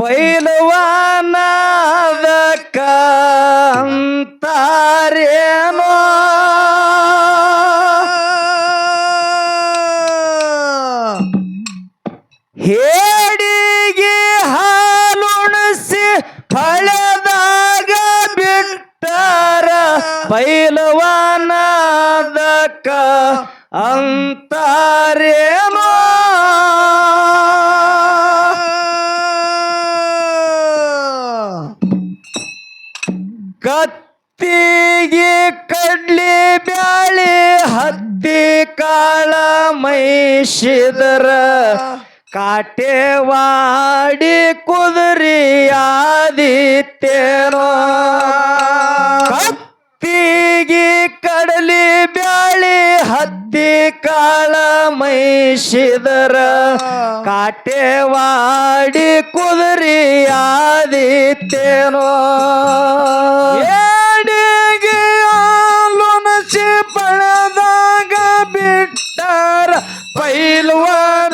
ಪೈಲವಾನದಕ್ಕ ಅಂತಾರೇನೋ ಹೇಡಿಗೆ ಹಾಲುಣಿಸಿ ಫಳದಾಗ ಬಿಟ್ಟಾರ ಪೈಲವಾನದಕ್ಕ ಅಂತಾರೇನೋ ಕತ್ತಿಗೆ ಕಡ್ಲಿ ಬ್ಯಾಳಿ ಹತ್ತಿ ಕಾಳ ಮೈಸಿದರ ಕಾಟೆವಾಡಿ ಕುದುರಿ ಆದಿತ್ಯನೋ ಕತ್ತಿಗೆ ಕಡಲಿ ಬ್ಯಾಳಿ ಹತ್ತಿ ಕಾಳ ಮೈಸಿದರ ಕಾಟೆವಾಡಿ ಕುದುರಿ ಆದಿತ್ಯನೋ ಏಡಿಗೆ ಹಾಲುಣಿಸಿ ಪಳದಾಗ ಬಿಟ್ಟಾರ ಪೈಲ್ವಾನದಕ್ಕ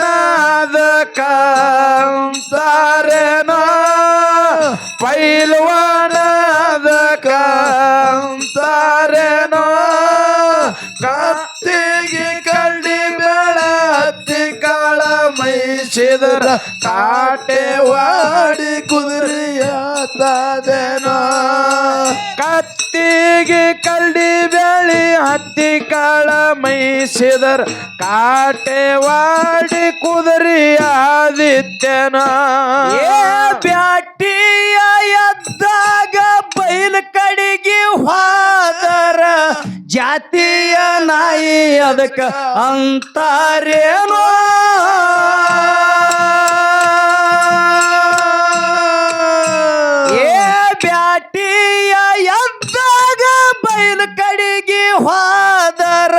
ಅಂತಾರೇನೋ ಪೈಲ್ವಾನದಕ್ಕ ಅಂತಾರೇನೋ ಕತ್ತಿಗೆ ಕಡ್ಡಿ ಬೆಳ ಹತ್ತಿ ಕಾಳ ಮೈಸಿದರ ಕಾಟೆವಾಡಿ ಕುದುರೆಯಾತದೇನೋ ಕತ್ತಿಗೆ ಕಡ್ಡಿ ಬೆಳಿ ಹತ್ತಿ ಕಾಳ ಮೈಸಿದರ ಕಾಟೆವಾಡಿ ಕುದುರೆಯಾದಿತ್ಯನ ಬ್ಯಾಟಿಯ ಎದ್ದಾಗ ಬೈಲ್ ಕಡೆಗೆ ಹೋದರ ಜಾತಿಯ ನಾಯಿ ಅದಕ್ಕ ಅಂತಾರೇನೋ ಬ್ಯಾಟಿಯ ಎದ್ದಾಗ ಬೈಲ್ ಕಡೆಗೆ ಹೋದರ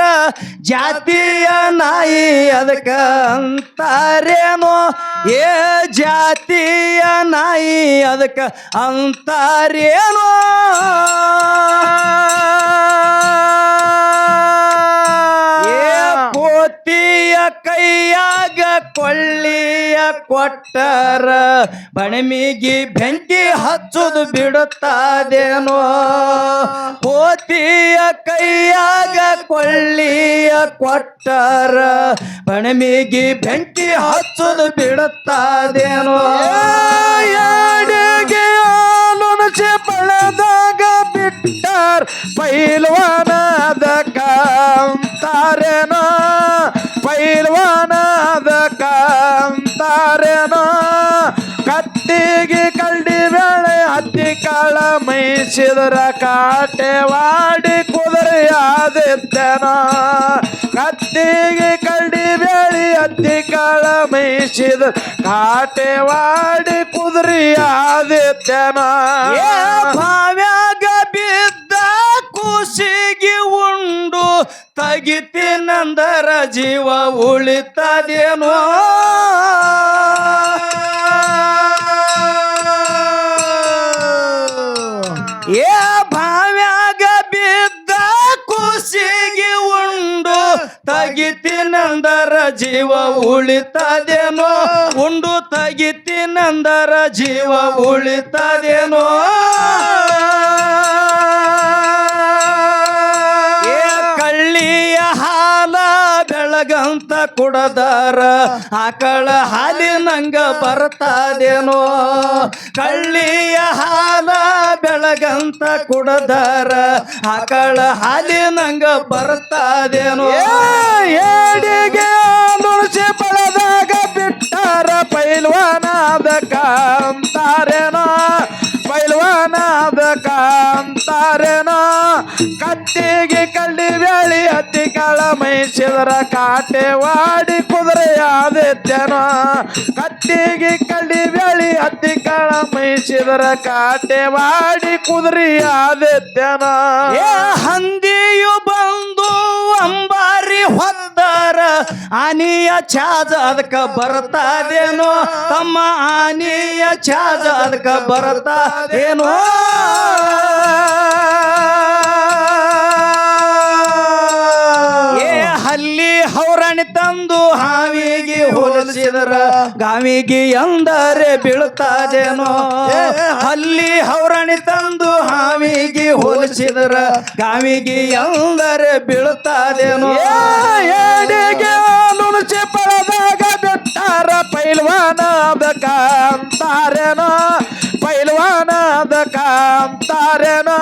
ಜಾತಿಯ ನಾಯಿ ಅದಕ್ಕ ಅಂತಾರೇನೋ ಏ ಜಾತಿಯ ನಾಯಿ ಅದಕ್ಕ ಅಂತಾರೇನೋ ಕೋತಿಯ ಕೈಯಾಗ ಕೊಳ್ಳಿಯ ಕೊಟ್ಟರ ಬಣಮಿಗಿ ಬೆಂಕಿ ಹಚ್ಚುದು ಬಿಡುತ್ತಾದೇನೋ ಕೋತಿಯ ಕೈಯಾಗ ಕೊಳ್ಳಿಯ ಕೊಟ್ಟರ ಬಣಮಿಗಿ ಬೆಂಕಿ ಹಚ್ಚುದು ಬಿಡುತ್ತಾದೇನೋ ಯಾಡಿಗೆ ಹಾಲುಣಿಸಿ ಪಳದಾಗ ಬಿಟ್ಟಾರ ಪೈಲ್ವಾನದಕ್ಕ ಅಂತಾರೇನೋ ಪೈಲ್ವಾನದಕ್ಕ ಅಂತಾರೇನೋ ಕತ್ತಿಗೆ ಕಡ್ಡಿ ಬೇಳೆ ಹತ್ತಿ ಕಾಳ ಮೈಸಿದರ ಕಾಟೆವಾಡಿ ಕುದುರೆಯಾದಿತ್ಯನೋ ಕತ್ತಿಗೆ ಕಡ್ಡಿ ಬೇಳಿ ಹತ್ತಿ ಕಾಳ ಮೈಸಿದರ ಕಾಟೆವಾಡಿ ಕುದುರೆಯಾದಿತ್ಯನೋ ಭಾವ್ಯಾಗ ಬಿದ್ದ ಕೂಸಿಗೆ ಉಂಡು ತಗಿತೀನಂದರ ಜೀವ ಉಳಿತದೇನೋ ಏ ಭಾವ್ಯಾಗ ಬಿದ್ದ ಕೂಸಿಗೆ ಉಂಡು ತಗಿತೀನಂದರ ಜೀವ ಉಳಿತದೇನೋ ಉಂಡು ತಗಿತೀನಂದರ ಜೀವ ಉಳಿತದೇನೋ ಕಳ್ಳಿಯ ಹಾಲ ಬೆಳಗಂತ ಕುಡದಾರ ಆಕಳ ಹಾಲಿನಂಗ ಬರ್ತದೇನೋ ಕಳ್ಳಿಯ ಹಾಲ ಬೆಳಗಂತ ಕುಡದಾರ ಆಕಳ ಹಾಲಿನಂಗ ಬರ್ತದೇನೋ ಏಡಿಗೆ ಹಾಲುಣಿಸಿ ಪಳದಾಗ ಬಿಟ್ಟಾರ ಪೈಲ್ವಾನದಕ್ಕ ಅಂತಾರೇನೋ ಪೈಲ್ವಾನದಕ್ಕ ಅಂತಾರೇನೋ ಕತ್ತಿಗೆ ಕಡ್ಡಿ ಬ್ಯಾಳಿ ಹತ್ತಿ ಕಾಳ ಮೈಸಿದರ ಕಾಟೆವಾಡಿ ಕುದುರೆಯಾದಿತ್ಯನೋ ಕತ್ತಿಗೆ ಕಡ್ಡಿ ಬ್ಯಾಳಿ ಹತ್ತಿ ಕಾಳ ಮೈಸಿದರ ಕಾಟೆವಾಡಿ ಕುದುರೆಯಾದಿತ್ಯನೋ ಹಂದಿಯು ಬಂದು ಅಂಬಾರಿ ಹೊಂದರ ಆನಿಯ ಛಾಜ ಅದಕ್ಕ ಬರ್ತದೇನೋ ತಮ್ಮ ಆನಿಯ ಛಾಜ ಅದಕ್ಕ ಬರ್ತದೇನೋ ಹಲ್ಲಿ ಹೌರಣಿ ತಂದು ಹಾವಿಗೆ ಹೋಲಿಸಿದರ ಗಾವಿಗೆ ಎಂದರೆ ಬೀಳುತ್ತಾದೇನೋ ಅಲ್ಲಿ ಹೌರಣಿ ತಂದು ಹಾವಿಗೆ ಹೋಲಿಸಿದರ ಗಾವಿಗೆ ಎಂದರೆ ಬೀಳುತ್ತಾದೇನೋ ಏಡಿಗೆ ನುಣುಚಿ ಪಡೆದಾಗ ಬಿಟ್ಟಾರ ಪೈಲ್ವಾನ ಅಂತಾರೇನೋ ಪೈಲ್ವಾನ ಅಂತಾರೇನೋ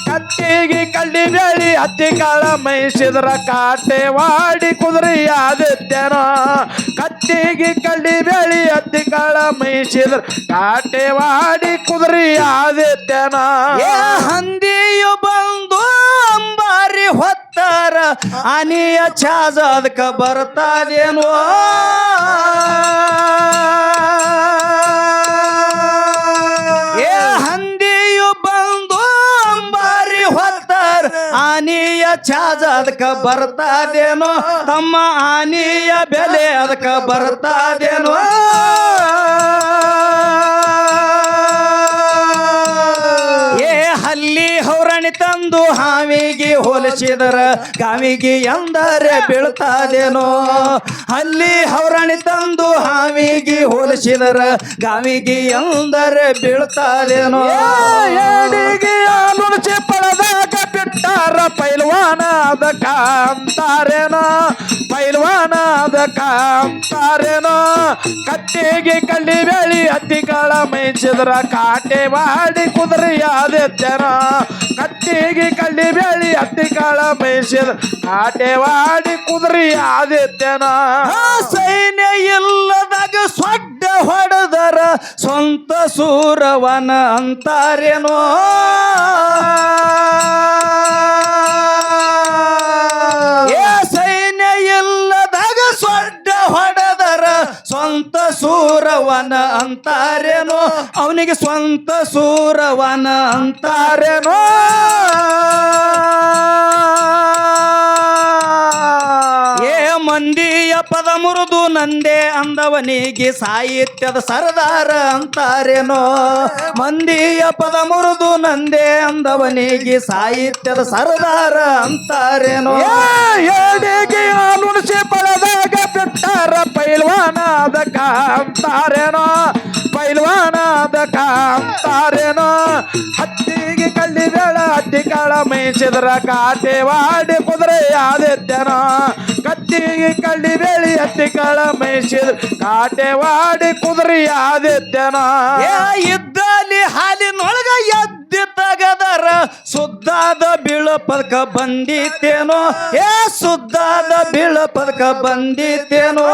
ಕತ್ತಿಗೆ ಕಳ್ಳಿ ಬೇಳಿ ಹತ್ತಿ ಕಾಳ ಮೈಸಿದ್ರ ಕಾಟೆವಾಡಿ ಕುದುರೆ ಆದಿತ್ಯನೋ ಕತ್ತಿಗೆ ಕಳ್ಳಿ ಬೇಳಿ ಹತ್ತಿ ಕಾಳ ಮೈಸಿದ್ರ ಕಾಟೆವಾಡಿ ಕುದುರೆ ಆದಿತ್ಯನೋ ಹಂದಿಯು ಬಂದು ಅಂಬಾರಿ ಹೊತ್ತಾರ ಅನಿಯ ಛಾಜ ಅದಕ್ಕ ಬರ್ತಾದೇನೋ ಹಂದಿಯು ಬಂದು ಅಂಬಾರಿ ಹೊತ್ತಾರ ಆನಿಯ ಛಾಜ ಅದಕ್ಕ ಬರ್ತಾದೇನೋ ತಮ್ಮ ಆನಿಯ ಬೆಲೆ ಅದಕ್ಕ ಬರ್ತಾದೇನೋ ಹಲ್ಲಿ ಹೌರಣಿ ತಂದು ಹಾವಿಗೆ ಹೋಲಿಸಿದರ ಗಾವಿಗೆ ಎಂದರೆ ಬೀಳ್ತಾದೇನೋ ಹಲ್ಲಿ ಹೌರಣಿ ತಂದು ಹಾವಿಗೆ ಹೋಲಿಸಿದರ ಗಾವಿಗೆ ಎಂದರೆ ಬೀಳ್ತಾದೇನೋ ಏಡಿಗೆ ನುಣುಚಿ ಪಡೆದಾಗ ಬಿಟ್ಟಾರ ಪೈಲ್ವಾನ ಅಂತಾರೇನೋ ಪೈಲ್ವಾನ ಅಂತಾರೇನೋ ಕತ್ತಿಗೆ ಕಳ್ಳಿ ಬೇಳಿ ಹತ್ತಿ ಕಾಳ ಮೈಸಿದ್ರ ಕಾಟೆವಾಡಿ ಕುದುರೆ ಆದಿತ್ಯನೋ ಕತ್ತಿಗೆ ಕಳ್ಳಿ ಬೇಳಿ ಹತ್ತಿ ಕಾಳ ಮೈಸಿದ್ರ ಕಾಟೆವಾಡಿ ಕುದುರೆ ಆದಿತ್ಯನೋ ಸೈನ್ಯ ಇಲ್ಲದಾಗ ಸೊಡ್ಡ ಹೊಡೆದರ ಸ್ವಂತ ಸೂರವನ ಅಂತಾರೇನೋ ಸೈನ್ಯ ಇಲ್ಲದಾಗ ಸೊಡ್ಡ ಹೊಡೆದರ ಸ್ವಂತ ಸೂರವನ ಅಂತಾರೇನೋ ಅವನಿಗೆ ಸ್ವಂತ ಸೂರವನ ಅಂತಾರೇನೋ ಮಂದಿಯ ಪದ ಮುರಿದು ನಂದೆ ಅಂದವನಿಗೆ ಸಾಹಿತ್ಯದ ಸರದಾರ ಅಂತಾರೇನೋ ಮಂದಿಯ ಪದ ಮುರಿದು ನಂದೆ ಅಂದವನಿಗೆ ಸಾಹಿತ್ಯದ ಸರದಾರ ಅಂತಾರೇನೋ ಏಡಿಗೆ ನುಣುಚಿ ಪಡೆದಾಗ ಬಿಟ್ಟಾರ ಪೈಲ್ವಾನ ಅಂತಾರೇನೋ ಪೈಲ್ವಾನ ಅಂತಾರೇನೋ ಹತ್ತಿಗೆ ಕಳ್ಳಿ ಬೇಳ ಹತ್ತಿ ಕಾಳ ಮೈಸಿದ್ರ ಕಾಟೆವಾಡಿ ಕುದುರೆ ಆದಿತ್ಯನೋ ಕತ್ತಿಗೆ ಕಳ್ಳಿ ಬೇಳಿ ಹತ್ತಿ ಕಾಳ ಮೈಸಿದ್ರ ಕಾಟೆವಾಡಿ ಕುದುರೆ ಆದಿತ್ಯನೋ ಇದ್ದಲ್ಲಿ ಹಾಲಿನೊಳಗ ಎದ್ದಿ ತಗದರ ಸುದ್ದಾದ ಬೀಳ ಪದಕ ಬಂದಿತ್ತೇನೋ ಸುದ್ದಾದ ಬೀಳ ಪದಕ ಬಂದಿತ್ತೇನೋ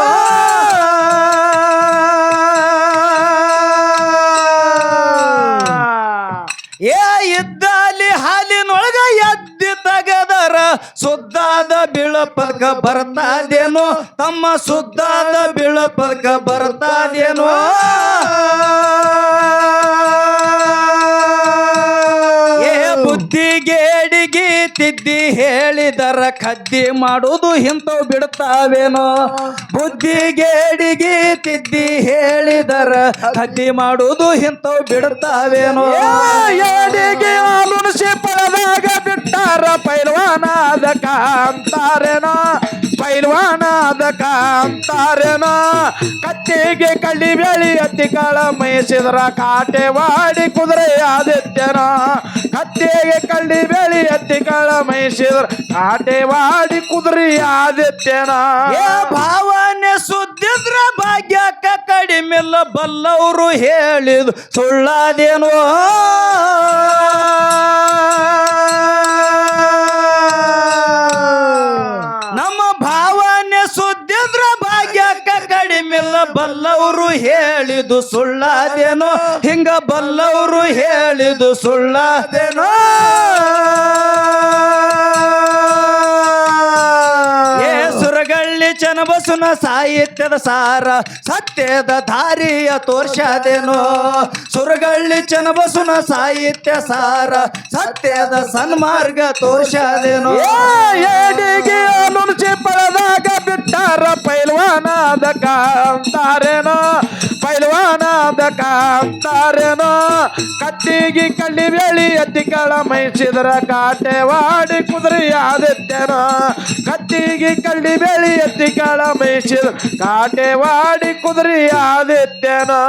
ಇದ್ದಲ್ಲಿ ಹಾಲಿನೊಳಗ ಎದ್ದಿ ತಗದರ ಸುದ್ದಾದ ಬೀಳ ಪದಕ ಬರ್ತಾದೇನೋ ತಮ್ಮ ಸುದ್ದಾದ ಬೀಳ ಪದಕ ಬರ್ತಾದೇನೋ ಬುದ್ಧಿಗೇಡಿಗೆ ತಿದ್ದಿ ಹೇಳಿದರ ಕದ್ದಿ ಮಾಡುವುದು ಇಂಥವು ಬಿಡ್ತಾವೇನೋ ಬುದ್ಧಿಗೇಡಿಗೆ ತಿದ್ದಿ ಹೇಳಿದರ ಕದ್ದಿ ಮಾಡುವುದು ಇಂಥವು ಬಿಡ್ತಾವೇನೋ ಏಡಿಗೆ ನುಣುಚಿ ಪಡೆದಾಗ ಬಿಟ್ಟಾರ ಪೈಲ್ವಾನ ಅಂತಾರೇನೋ ಪೈಲ್ವಾನ ಅಂತಾರೇನೋ ಕತ್ತಿಗೆ ಕಳ್ಳಿ ಬೇಳಿ ಹತ್ತಿ ಕಾಳ ಮೈಸಿದ್ರ ಕಾಟೆವಾಡಿ ಕುದುರೆ ಆದಿತ್ಯನೋ ಕತ್ತಿಗೆ ಕಳ್ಳಿ ಬೇಳಿ ಹತ್ತಿ ಕಾಳ ಮೈಸಿದ್ರ ಕಾಟೆವಾಡಿ ಕುದುರೆ ಆದಿತ್ಯನೋ ಭಾವನೆ ಸುದ್ದಿದ್ರ ಭಾಗ್ಯಕ್ಕ ಕಡಿಮೆಲ್ಲ ಬಲ್ಲವರು ಹೇಳಿದು ಸುಳ್ಳಾದೇನೋ ನಮ್ಮ ಭಾವನೆ ಸುದ್ದಿದ್ರ ಭಾಗ್ಯಕ್ಕ ಕಡಿಮೆಲ್ಲ ಬಲ್ಲವರು ಹೇಳಿದು ಸುಳ್ಳಾದೇನೋ ಹಿಂಗ ಬಲ್ಲವರು ಹೇಳಿದು ಸುಳ್ಳಾದೇನೋ ಸುರಗಳ್ಳಿ ಚನ್ನಬಸವನ ಸಾಹಿತ್ಯದ ಸಾರ ಸತ್ಯದ ದಾರಿಯ ತೋರ್ಷದೇನೋ ಸುರಗಳ್ಳಿ ಚನ್ನಬಸವನ ಸಾಹಿತ್ಯ ಸಾರ ಸತ್ಯದ ಸನ್ಮಾರ್ಗ ತೋರ್ಷದೇನೋ ಏಡಿಗೆ ನುಣುಚಿ ಪಡೆದಾಗ ಬಿಟ್ಟಾರ ಪೈಲ್ವಾನ ಅಂತಾರೇನೋ ಪೈಲ್ವಾನ ಪೈಲ್ವಾನಾದ ಕಾಂತಾರೇನೋ ಕತ್ತಿಗೆ ಕಳ್ಳಿ ಬೇಳಿ ಎತ್ತಿ ಕಳ ಮೈಸಿದ್ರ ಕಾಟೆವಾಡಿ ಕುದುರೆ ಆದಿತ್ಯನೋ ಕತ್ತಿಗೆ ಕಳ್ಳಿ ಬೇಳಿ ಎತ್ತಿ ಕಳ ಮೈಸಿದ್ರ ಕಾಟೆವಾಡಿ ಕುದುರೆ ಆದಿತ್ಯನೋ